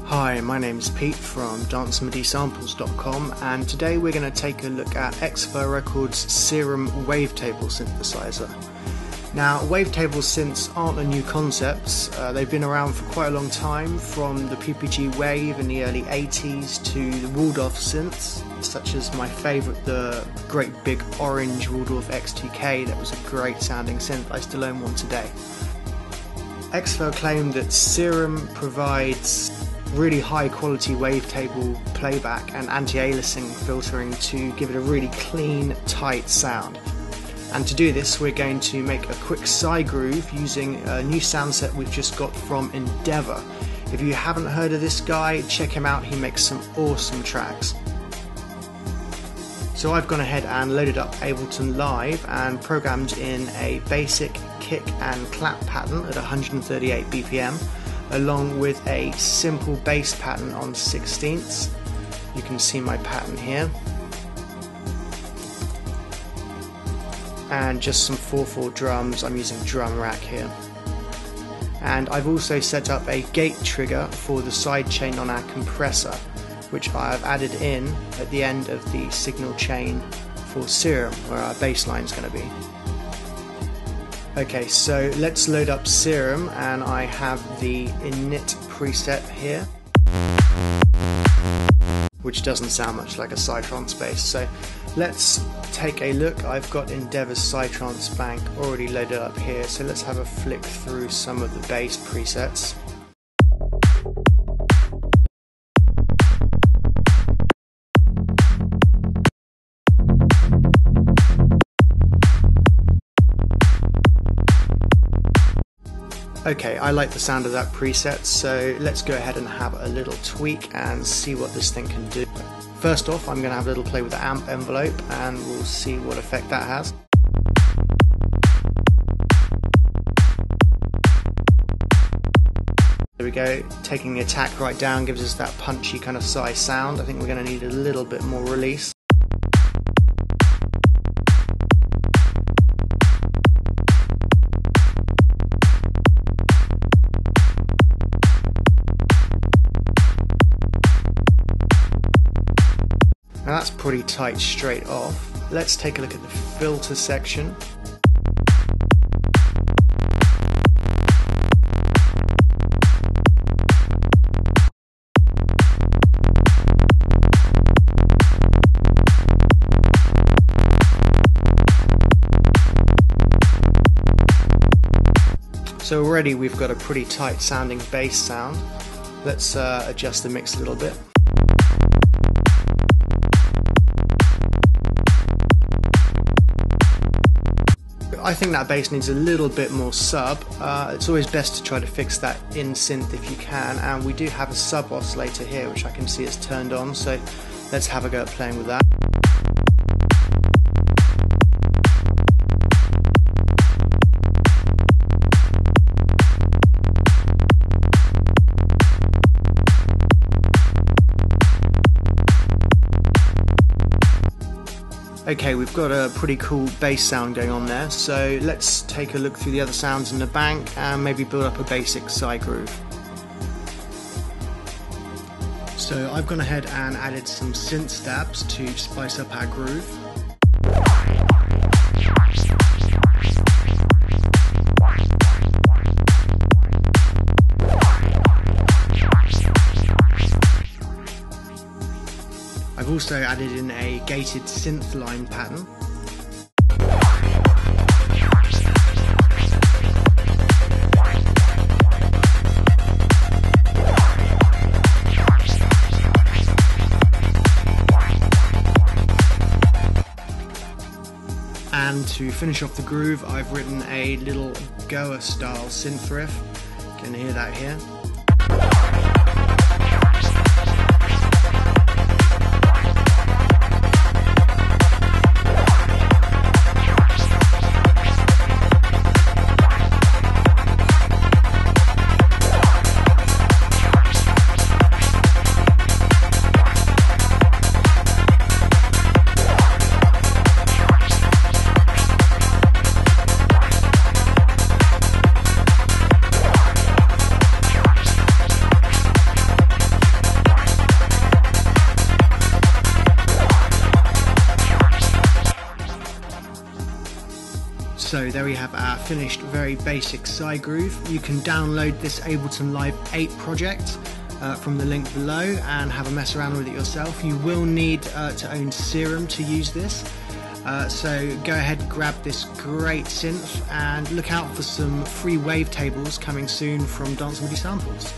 Hi, my name is Pete from dancemedysamples.com, and today we're going to take a look at Xfer Records Serum Wavetable synthesizer. Now, Wavetable synths aren't a new concept. They've been around for quite a long time, from the PPG Wave in the early 80s to the Waldorf synths, such as my favourite, the great big orange Waldorf X2K. That was a great sounding synth. I still own one today. Xfer claimed that Serum provides really high quality wavetable playback and anti-aliasing filtering to give it a really clean, tight sound. And to do this, we're going to make a quick Psy groove using a new sound set we've just got from Endeavour. If you haven't heard of this guy, check him out, he makes some awesome tracks. So I've gone ahead and loaded up Ableton Live and programmed in a basic kick and clap pattern at 138 BPM, along with a simple bass pattern on 16ths. You can see my pattern here. And just some 4/4 drums. I'm using drum rack here. And I've also set up a gate trigger for the sidechain on our compressor, which I've added in at the end of the signal chain for Serum, where our bass line is going to be. Okay, so let's load up Serum, and I have the init preset here, which doesn't sound much like a Psytrance bass. So let's take a look. I've got Endeavour's Psytrance bank already loaded up here, so let's have a flick through some of the bass presets. Okay, I like the sound of that preset, so let's go ahead and have a little tweak and see what this thing can do. First off, I'm going to have a little play with the amp envelope and we'll see what effect that has. There we go, taking the attack right down gives us that punchy kind of Psy sound. I think we're going to need a little bit more release. Now that's pretty tight straight off. Let's take a look at the filter section. So already we've got a pretty tight sounding bass sound. Let's adjust the mix a little bit. I think that bass needs a little bit more sub. It's always best to try to fix that in synth if you can, and we do have a sub-oscillator here which I can see is turned on, so let's have a go at playing with that. Okay, we've got a pretty cool bass sound going on there, so let's take a look through the other sounds in the bank and maybe build up a basic Psy groove. So I've gone ahead and added some synth stabs to spice up our groove. I've also added in a gated synth line pattern. And to finish off the groove, I've written a little Goa style synth riff. You can hear that here. So there we have our finished very basic Psy groove. You can download this Ableton Live 8 project from the link below and have a mess around with it yourself. You will need to own Serum to use this. So go ahead, grab this great synth and look out for some free wavetables coming soon from Dance MIDI Samples.